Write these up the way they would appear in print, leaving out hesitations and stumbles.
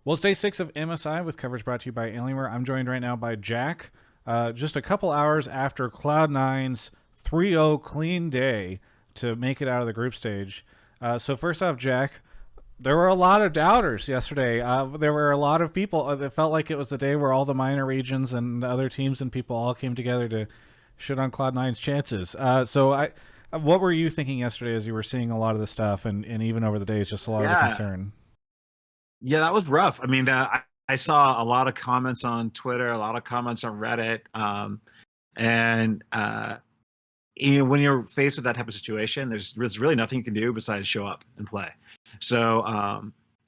Well, it's day 6 of MSI with coverage brought to you by Alienware. I'm joined right now by Jack. Just a couple hours after Cloud9's 3-0 clean day to make it out of the group stage. So first off, Jack, there were a lot of doubters yesterday. There were a lot of people. It felt like it was the day where all the minor regions and other teams and people all came together to shit on Cloud9's chances. What were you thinking yesterday as you were seeing a lot of this stuff and even over the days, just a lot of the Yeah, concern? yeah, that was rough. I mean, I saw a lot of comments on Twitter, a lot of comments on Reddit, and when you're faced with that type of situation, there's really nothing you can do besides show up and play. So,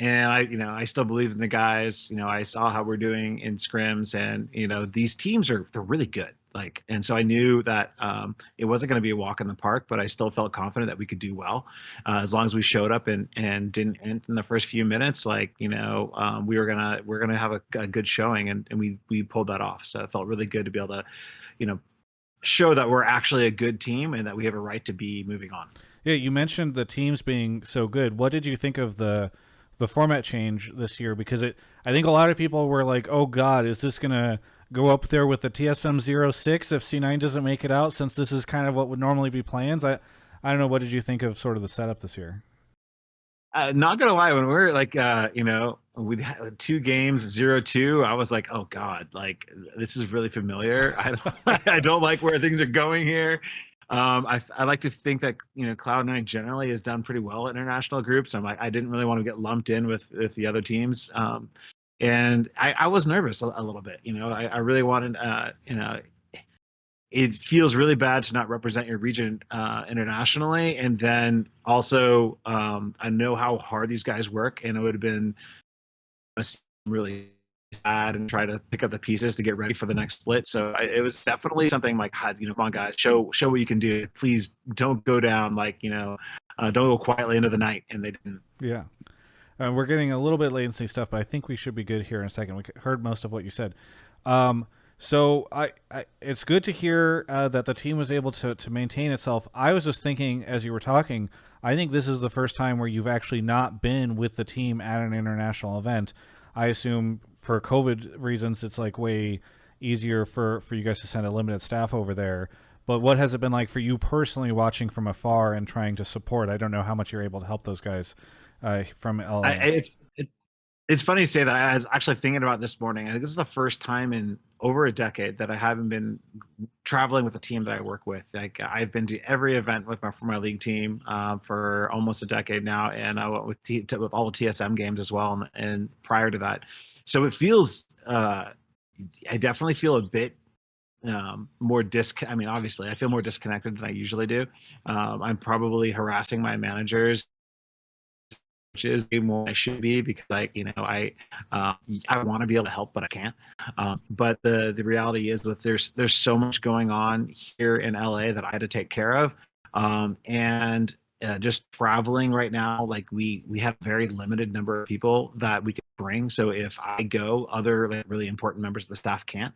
and I still believe in the guys. I saw how we're doing in scrims, and these teams they're really good. And so I knew that it wasn't going to be a walk in the park, but I still felt confident that we could do well as long as we showed up and didn't end in the first few minutes. We're gonna have a good showing, and we pulled that off. So it felt really good to be able to, you know, show that we're actually a good team and that we have a right to be moving on. Yeah, you mentioned the teams being so good. What did you think of the format change this year? Because I think a lot of people were like, "Oh God, is this gonna go up there with the TSM 06 if C9 doesn't make it out?" Since this is kind of what would normally be plans. I don't know. What did you think of sort of the setup this year? Not gonna lie, when we're we had 2 games 0-2, I was like, oh God, this is really familiar. I don't, I don't like where things are going here. I like to think that Cloud9 generally has done pretty well at international groups. I'm like, I didn't really want to get lumped in with the other teams, and I was nervous a little bit. I really wanted it feels really bad to not represent your region internationally. And then also, I know how hard these guys work, and it would have been really bad and try to pick up the pieces to get ready for the next split. So it was definitely something like, come on, guys, show what you can do. Please don't go down don't go quietly into the night. And they didn't. Yeah. We're getting a little bit latency stuff, but I think we should be good here in a second. We heard most of what you said. So it's good to hear that the team was able to maintain itself. I was just thinking as you were talking, I think this is the first time where you've actually not been with the team at an international event. I assume for COVID reasons, it's like way easier for you guys to send a limited staff over there. But what has it been like for you personally watching from afar and trying to support? I don't know how much you're able to help those guys from LA. It's funny you say that. I was actually thinking about this morning. I think this is the first time in over a decade that I haven't been traveling with a team that I work with. I've been to every event for my league team for almost a decade now, and I went with all the TSM games as well, and prior to that. So it feels. I definitely feel a bit more I mean, obviously, I feel more disconnected than I usually do. I'm probably harassing my managers, which is more I should be, because I want to be able to help, but I can't. But the reality is that there's so much going on here in LA that I had to take care of, and just traveling right now, we have a very limited number of people that we can bring. So if I go, other really important members of the staff can't.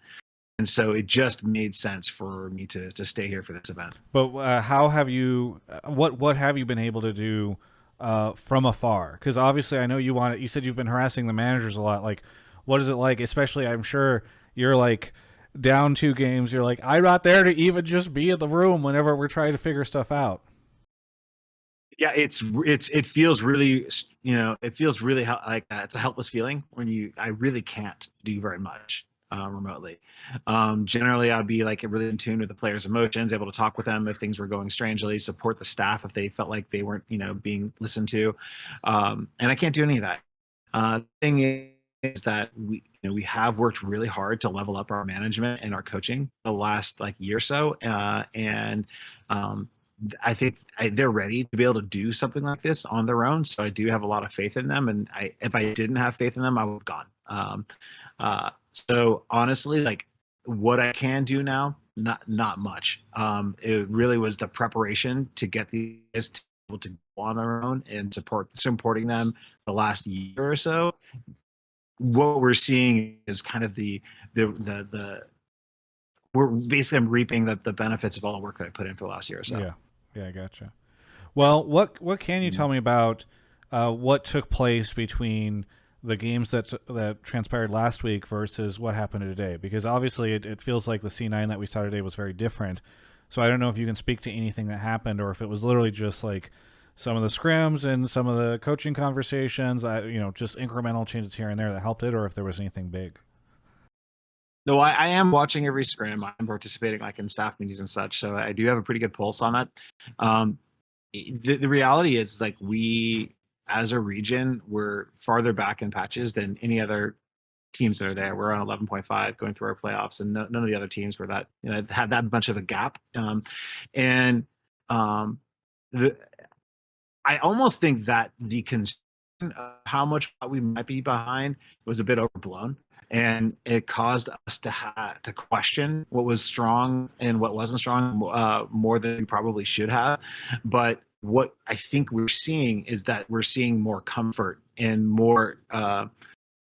And so it just made sense for me to stay here for this event. But how have you? What have you been able to do from afar? Because obviously, I know you want it. You said you've been harassing the managers a lot. Like, what is it like? Especially, I'm sure you're like down 2 games. You're like, I'm not there to even just be in the room whenever we're trying to figure stuff out. Yeah, it feels really, it feels really like that. It's a helpless feeling when I really can't do very much remotely. Generally, I'd be really in tune with the players' emotions, able to talk with them if things were going strangely, support the staff if they felt like they weren't, being listened to, and I can't do any of that. Thing is that we have worked really hard to level up our management and our coaching the last year or so, and I think they're ready to be able to do something like this on their own. So I do have a lot of faith in them, and if I didn't have faith in them, I would have gone. So honestly, what I can do now, not much. It really was the preparation to get these to able to go on their own and supporting them the last year or so. What we're seeing is kind of the we're basically I'm reaping the benefits of all the work that I put in for the last year or so. Yeah, I gotcha. Well, what can you tell me about what took place between the games that transpired last week versus what happened today, because obviously it feels like the C9 that we saw today was very different. So I don't know if you can speak to anything that happened, or if it was literally just like some of the scrims and some of the coaching conversations, just incremental changes here and there that helped it, or if there was anything big. No, I am watching every scrim. I'm participating like in staff meetings and such, so I do have a pretty good pulse on that. Um, the reality is like we, as a region, we're farther back in patches than any other teams that are there. We're on 11.5 going through our playoffs, and none of the other teams were that had that much of a gap. And um, the, I almost think that the concern of how much we might be behind was a bit overblown, and it caused us to question what was strong and what wasn't strong more than we probably should have. But what I think we're seeing is that we're seeing more comfort and more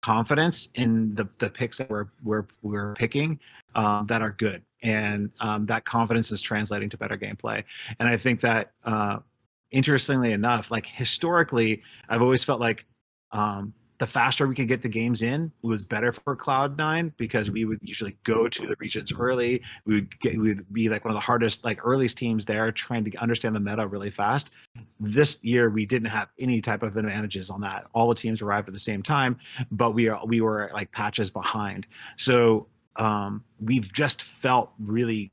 confidence in the picks that we're picking that are good, and that confidence is translating to better gameplay. And I think that interestingly enough, like historically, I've always felt like the faster we could get the games in was better for Cloud9, because we would usually go to the regions early. We would be like one of the hardest, like earliest teams there, trying to understand the meta really fast. This year we didn't have any type of advantages on that. All the teams arrived at the same time, but we were like patches behind. So we've just felt really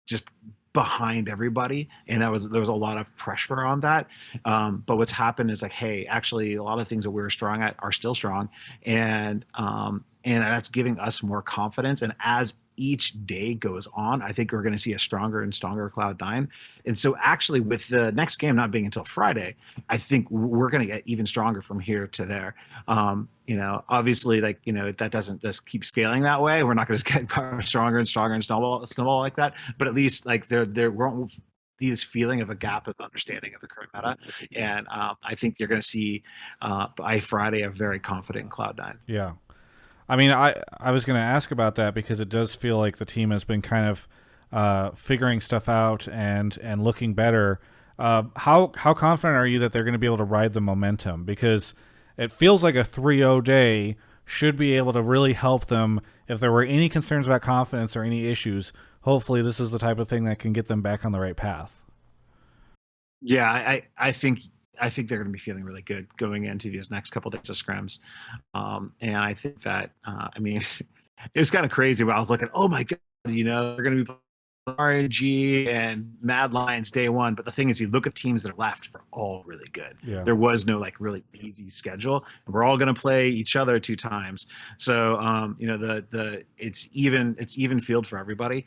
just behind everybody, and there was a lot of pressure on that. But what's happened is like, hey, actually a lot of things that we were strong at are still strong, and that's giving us more confidence. And as each day goes on, I think we're going to see a stronger and stronger Cloud9. And so actually with the next game not being until Friday, I think we're going to get even stronger from here to there. Obviously, like, that doesn't just keep scaling that way. We're not going to get stronger and stronger and snowball like that. But at least like there won't be this feeling of a gap of understanding of the current meta. And I think you're going to see by Friday a very confident Cloud9. Yeah. I mean, I was going to ask about that, because it does feel like the team has been kind of figuring stuff out and looking better. How confident are you that they're going to be able to ride the momentum? Because it feels like a 3-0 day should be able to really help them. If there were any concerns about confidence or any issues, hopefully this is the type of thing that can get them back on the right path. Yeah, I think they're going to be feeling really good going into these next couple of days of scrims. And I think that, I mean, it was kind of crazy when I was looking, oh my God, they're going to be RNG and Mad Lions day one. But the thing is, you look at teams that are left, they're all really good. Yeah. There was no like really easy schedule. We're all going to play each other 2 times. So, it's even field for everybody.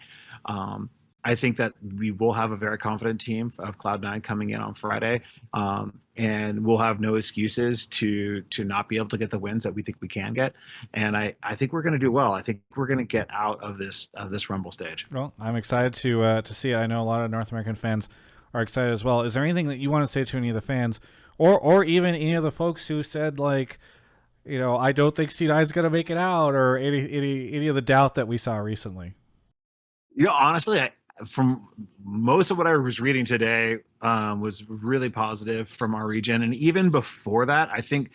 I think that we will have a very confident team of Cloud9 coming in on Friday, and we'll have no excuses to not be able to get the wins that we think we can get. And I think we're going to do well. I think we're going to get out of this Rumble stage. Well, I'm excited to see it. I know a lot of North American fans are excited as well. Is there anything that you want to say to any of the fans, or even any of the folks who said like, I don't think C9 is going to make it out, or any of the doubt that we saw recently? Honestly, from most of what I was reading today was really positive from our region. And even before that, I think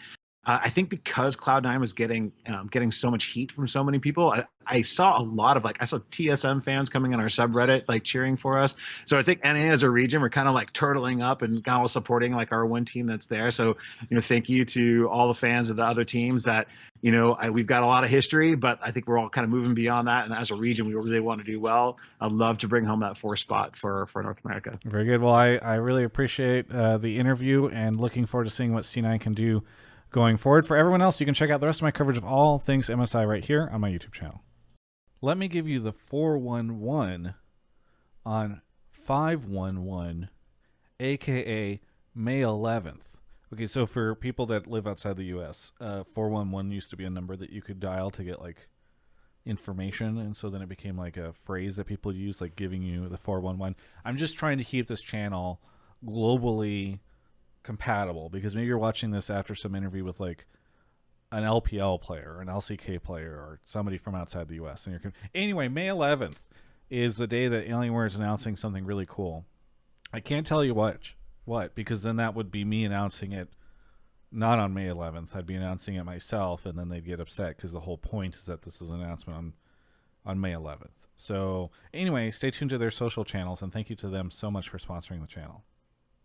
because Cloud9 was getting so much heat from so many people, I saw a lot of I saw TSM fans coming on our subreddit like cheering for us. So I think NA as a region, we're kind of like turtling up and kind of supporting like our one team that's there. So thank you to all the fans of the other teams that we've got a lot of history, but I think we're all kind of moving beyond that. And as a region, we really want to do well. I'd love to bring home that 4th spot for North America. Very good. Well, I really appreciate the interview, and looking forward to seeing what C9 can do going forward. For everyone else, you can check out the rest of my coverage of all things MSI right here on my YouTube channel. Let me give you the 411 on 511, aka May 11th. Okay, so for people that live outside the U.S., 411 used to be a number that you could dial to get like information, and so then it became like a phrase that people use, like giving you the 411. I'm just trying to keep this channel globally compatible, because maybe you're watching this after some interview with like an LPL player or an LCK player or somebody from outside the US, and anyway, May 11th is the day that Alienware is announcing something really cool. I can't tell you what, because then that would be me announcing it not on May 11th. I'd be announcing it myself, and then they'd get upset because the whole point is that this is an announcement on May 11th. So anyway, stay tuned to their social channels, and thank you to them so much for sponsoring the channel.